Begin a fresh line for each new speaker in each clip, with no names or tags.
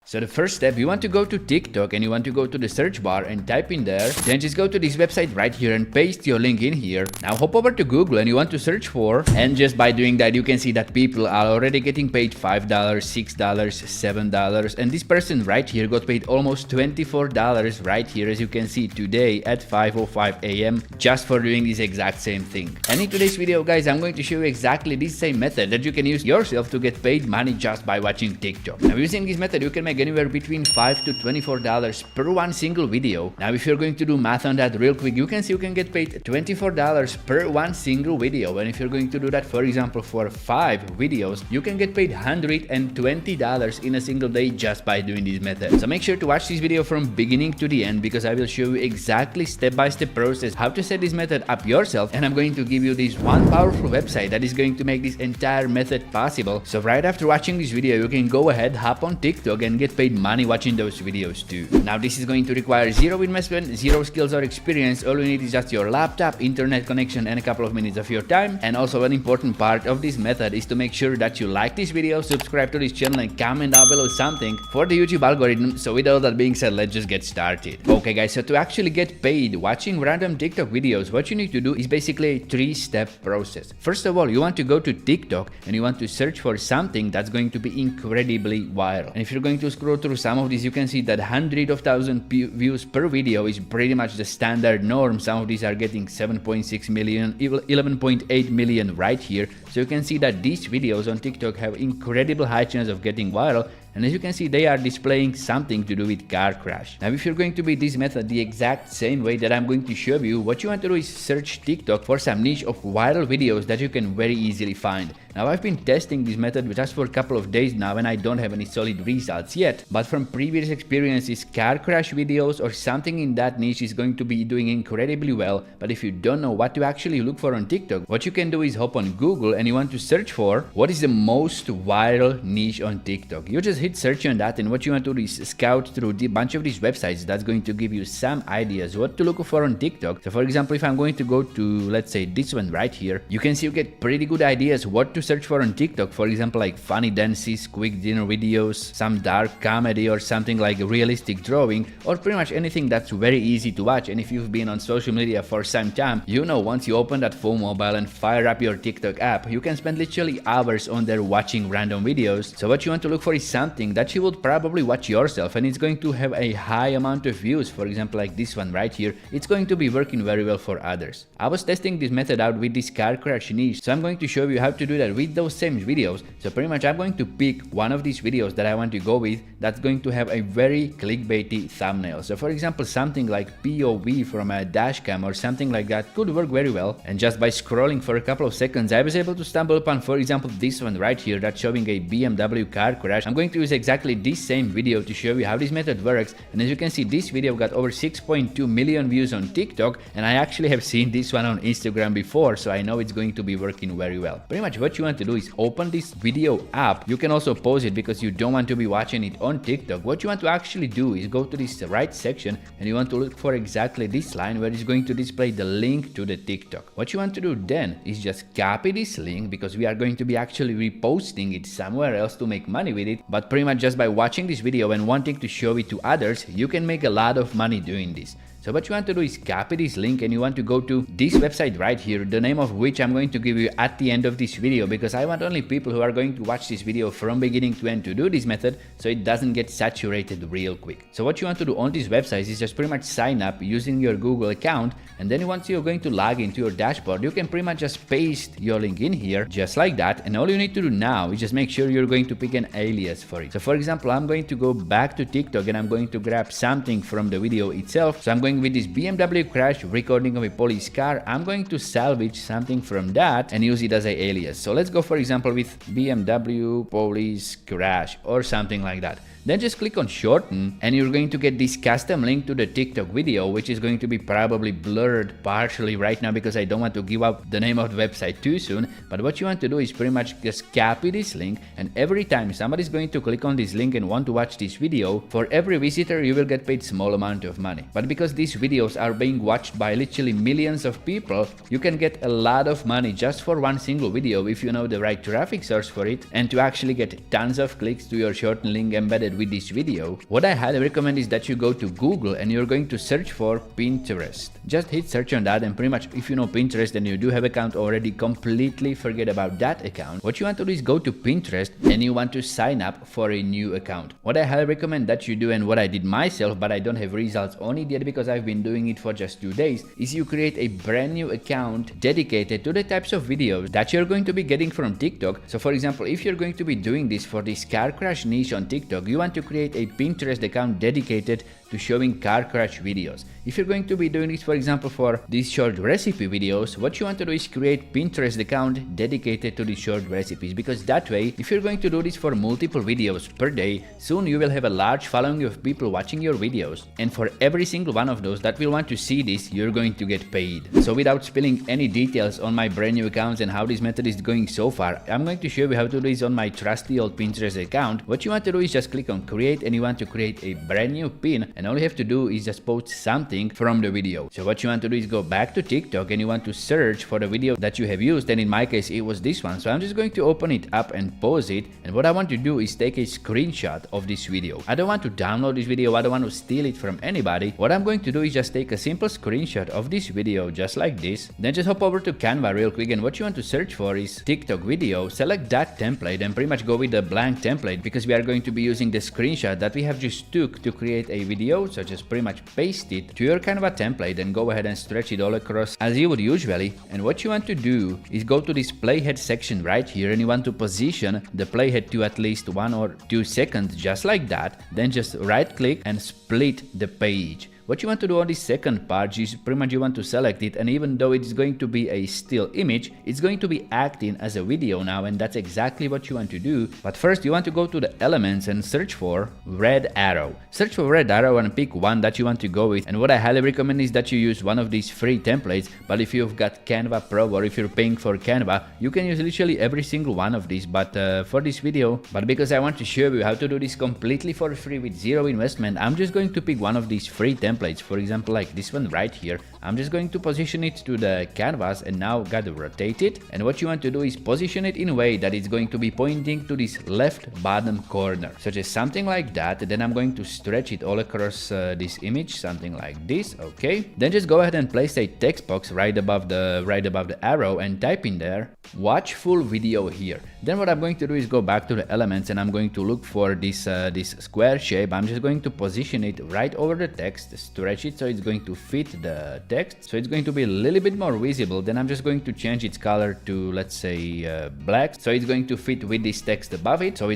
So the first step, you want to go to TikTok and you want to go to the search bar and type in there. Then just go to this website right here and paste your link in here. Now hop over to Google and you want to search for, and just by doing that, you can see that people are already getting paid $5, $6, $7. And this person right here got paid almost $24 right here, as you can see today at 5:05 a.m. just for doing this exact same thing. And in today's video, guys, I'm going to show you exactly this same method that you can use yourself to get paid money just by watching TikTok. Now using this method, you can make anywhere between $5 to $24 per one single video. Now if you're going to do math on that real quick, you can see you can get paid $24 per one single video. And if you're going to do that, for example, for 5 videos, you can get paid $120 in a single day just by doing this method. So make sure to watch this video from beginning to the end, because I will show you exactly step-by-step process how to set this method up yourself, and I'm going to give you this one powerful website that is going to make this entire method possible. So right after watching this video, you can go ahead, hop on TikTok and get paid money watching those videos too. Now this is going to require zero investment, zero skills or experience. All you need is just your laptop, internet connection, and a couple of minutes of your time. And also an important part of this method is to make sure that you like this video, subscribe to this channel, and comment down below something for the YouTube algorithm. So with all that being said, let's just get started. Okay guys, so to actually get paid watching random TikTok videos, what you need to do is basically a 3-step process. First of all, you want to go to TikTok and you want to search for something that's going to be incredibly viral. And if you're going to scroll through some of these, you can see that hundreds of thousands views per video is pretty much the standard norm. Some of these are getting 7.6 million, 11.8 million right here. So you can see that these videos on TikTok have incredible high chance of getting viral. And as you can see, they are displaying something to do with car crash. Now, if you're going to be this method the exact same way that I'm going to show you, what you want to do is search TikTok for some niche of viral videos that you can very easily find. Now, I've been testing this method just for a couple of days now and I don't have any solid results yet. But from previous experiences, car crash videos or something in that niche is going to be doing incredibly well. But if you don't know what to actually look for on TikTok, what you can do is hop on Google and you want to search for what is the most viral niche on TikTok. You just hit search on that, and what you want to do is scout through a bunch of these websites that's going to give you some ideas what to look for on TikTok. So for example, if I'm going to go to, let's say, this one right here, you can see you get pretty good ideas what to search for on TikTok. For example, like funny dances, quick dinner videos, some dark comedy, or something like realistic drawing, or pretty much anything that's very easy to watch. And if you've been on social media for some time, you know once you open that phone mobile and fire up your TikTok app, you can spend literally hours on there watching random videos. So what you want to look for is something that you would probably watch yourself and it's going to have a high amount of views. For example, like this one right here, it's going to be working very well for others. I was testing this method out with this car crash niche, so I'm going to show you how to do that with those same videos. So pretty much I'm going to pick one of these videos that I want to go with that's going to have a very clickbaity thumbnail. So for example, something like POV from a dash cam or something like that could work very well. And just by scrolling for a couple of seconds, I was able to stumble upon, for example, this one right here that's showing a BMW car crash. I'm going to use exactly this same video to show you how this method works. And as you can see, this video got over 6.2 million views on TikTok, and I actually have seen this one on Instagram before, so I know it's going to be working very well. Pretty much what you want to do is open this video app. You can also pause it because you don't want to be watching it on TikTok. What you want to actually do is go to this right section and you want to look for exactly this line where it's going to display the link to the TikTok. What you want to do then is just copy this link, because we are going to be actually reposting it somewhere else to make money with it. But pretty much just by watching this video and wanting to show it to others, you can make a lot of money doing this. So what you want to do is copy this link and you want to go to this website right here, the name of which I'm going to give you at the end of this video, because I want only people who are going to watch this video from beginning to end to do this method so it doesn't get saturated real quick. So what you want to do on this website is just pretty much sign up using your Google account, and then once you're going to log into your dashboard, you can pretty much just paste your link in here just like that. And all you need to do now is just make sure you're going to pick an alias for it. So for example, I'm going to go back to TikTok and I'm going to grab something from the video itself. So I'm going with this BMW crash recording of a police car. I'm going to salvage something from that and use it as an alias. So let's go, for example, with BMW police crash or something like that. Then just click on shorten and you're going to get this custom link to the TikTok video, which is going to be probably blurred partially right now because I don't want to give up the name of the website too soon. But what you want to do is pretty much just copy this link, and every time somebody's going to click on this link and want to watch this video, for every visitor you will get paid small amount of money. But because these videos are being watched by literally millions of people, you can get a lot of money just for one single video if you know the right traffic source for it, and to actually get tons of clicks to your shortened link embedded started with this video, what I highly recommend is that you go to Google and you're going to search for Pinterest. Just hit search on that, and pretty much if you know Pinterest and you do have an account already, completely forget about that account. What you want to do is go to Pinterest and you want to sign up for a new account. What I highly recommend that you do, and what I did myself but I don't have results on it yet because I've been doing it for just 2 days, is you create a brand new account dedicated to the types of videos that you're going to be getting from TikTok. So for example, if you're going to be doing this for this car crash niche on TikTok, you want to create a Pinterest account dedicated to showing car crash videos. If you're going to be doing this, for example, for these short recipe videos, what you want to do is create Pinterest account dedicated to these short recipes, because that way, if you're going to do this for multiple videos per day, soon you will have a large following of people watching your videos, and for every single one of those that will want to see this, you're going to get paid. So without spilling any details on my brand new accounts and how this method is going so far, I'm going to show you how to do this on my trusty old Pinterest account. What you want to do is just click on create, and you want to create a brand new pin, and all you have to do is just post something from the video. So what you want to do is go back to TikTok and you want to search for the video that you have used, and in my case it was this one. So I'm just going to open it up and pause it, and what I want to do is take a screenshot of this video. I don't want to download this video, I don't want to steal it from anybody. What I'm going to do is just take a simple screenshot of this video just like this, then just hop over to Canva real quick, and what you want to search for is TikTok video. Select that template and pretty much go with the blank template, because we are going to be using the screenshot that we have just took to create a video. So just pretty much paste it to your Canva template and go ahead and stretch it all across as you would usually. And what you want to do is go to this playhead section right here, and you want to position the playhead to at least 1 or 2 seconds just like that. Then just right click and split the page. What you want to do on this second part is pretty much you want to select it, and even though it is going to be a still image, it's going to be acting as a video now, and that's exactly what you want to do. But first you want to go to the elements and search for red arrow. Search for red arrow and pick one that you want to go with, and what I highly recommend is that you use one of these free templates. But if you've got Canva Pro or if you're paying for Canva, you can use literally every single one of these. But for this video, but because I want to show you how to do this completely for free with zero investment, I'm just going to pick one of these free templates. For example, like this one right here. I'm just going to position it to the canvas, and now gotta rotate it. And what you want to do is position it in a way that it's going to be pointing to this left bottom corner. So just something like that. Then I'm going to stretch it all across this image, something like this. Okay. Then just go ahead and place a text box right above the arrow and type in there, watch full video here. Then what I'm going to do is go back to the elements, and I'm going to look for this square shape. I'm just going to position it right over the text, stretch it so it's going to fit the text, so it's going to be a little bit more visible. Then I'm just going to change its color to, let's say, black, so it's going to fit with this text above it. And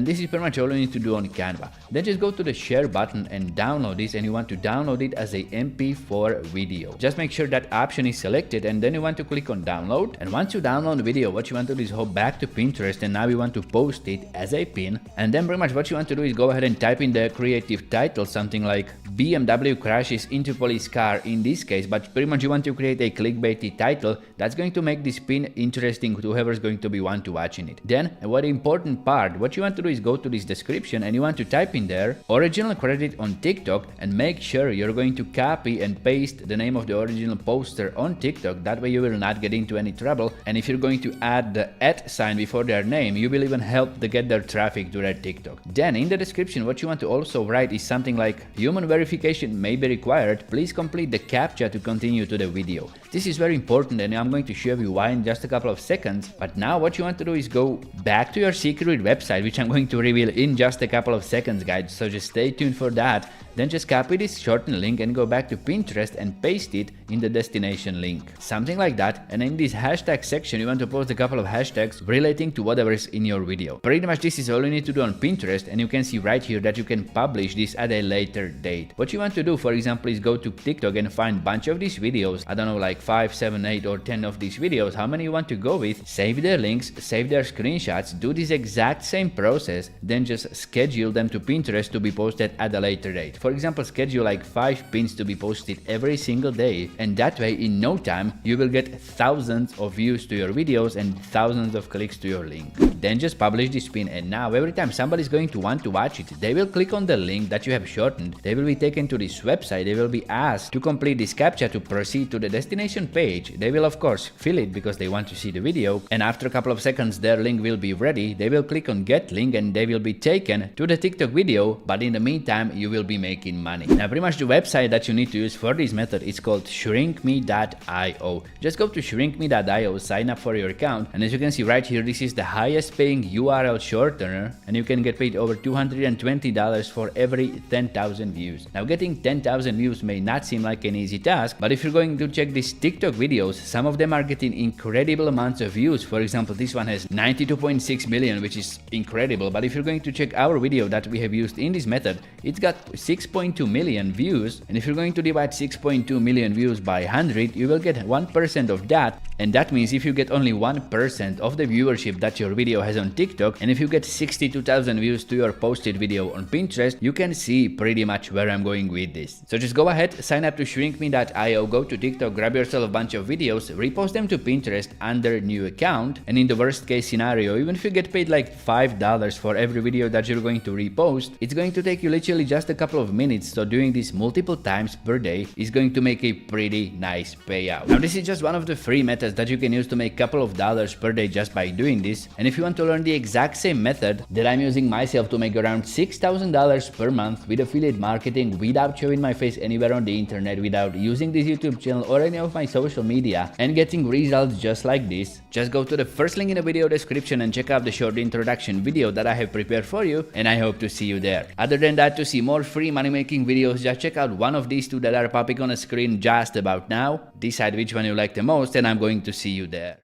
this is pretty much all you need to do on Canva. Then just go to the share button and download this, and you want to download it as a MP4 video. Just make sure that option is selected, and then you want to click on download. And once you download the video, what you want to do is hop back to Pinterest, and now you want to post it as a pin. And then pretty much what you want to do is go ahead and type in the creative title, something like BMW crashes into police car in this case, but pretty much you want to create a clickbaity title that's going to make this pin interesting to whoever's going to be want to watching it. Then, what important part, what you want to do is go to this description, and you want to type in there original credit on TikTok, and make sure you're going to copy and paste the name of the original poster on TikTok. That way you will not get into any trouble, and if you're going to add the @ before their name, you will even help to get their traffic to their TikTok. Then in the description, what you want to also write is something like human verification may be required, please complete the CAPTCHA to continue to the video. This is very important, and I'm going to show you why in just a couple of seconds. But now what you want to do is go back to your secret website, which I'm going to reveal in just a couple of seconds, guys, so just stay tuned for that. Then just copy this shortened link and go back to Pinterest and paste it in the destination link. Something like that. And in this hashtag section, you want to post a couple of hashtags relating to whatever is in your video. Pretty much this is all you need to do on Pinterest, and you can see right here that you can publish this at a later date. What you want to do, for example, is go to TikTok and find a bunch of these videos. I don't know, like 5, 7, 8 or 10 of these videos, how many you want to go with, save their links, save their screenshots, do this exact same process, then just schedule them to Pinterest to be posted at a later date. For example, schedule like 5 pins to be posted every single day, and that way in no time you will get thousands of views to your videos and thousands of clicks to your link. Then just publish this pin, and now every time somebody is going to want to watch it, they will click on the link that you have shortened, they will be taken to this website, they will be asked to complete this CAPTCHA to proceed to the destination page. They will of course fill it because they want to see the video, and after a couple of seconds their link will be ready. They will click on get link and they will be taken to the TikTok video, but in the meantime you will be making money. Now pretty much the website that you need to use for this method is called shrinkme.io. Just go to shrinkme.io, sign up for your account, and as you can see right here, this is the highest paying URL shortener, and you can get paid over $220 for every 10,000 views. Now getting 10,000 views may not seem like an easy task, but if you're going to check these TikTok videos, some of them are getting incredible amounts of views. For example, this one has 92.6 million, which is incredible. But if you're going to check our video that we have used in this method, it's got 6.2 million views, and if you're going to divide 6.2 million views by 100, you will get 1% of that, and that means if you get only 1% of the viewership that your video has on TikTok, and if you get 62,000 views to your posted video on Pinterest, you can see pretty much where I'm going with this. So just go ahead, sign up to shrinkme.io, go to TikTok, grab yourself a bunch of videos, repost them to Pinterest under new account, and in the worst case scenario, even if you get paid like $5 for every video that you're going to repost, it's going to take you literally just a couple of minutes. So doing this multiple times per day is going to make a pretty nice payout. Now this is just one of the free methods that you can use to make a couple of dollars per day just by doing this, and if you want to learn the exact same method that I'm using myself to make around $6,000 per month with affiliate marketing without showing my face anywhere on the internet, without using this YouTube channel or any of my social media, and getting results just like this, just go to the first link in the video description and check out the short introduction video that I have prepared for you, and I hope to see you there. Other than that, to see more free money making videos, just check out one of these two that are popping on a screen just about now. Decide which one you like the most, and I'm going to see you there.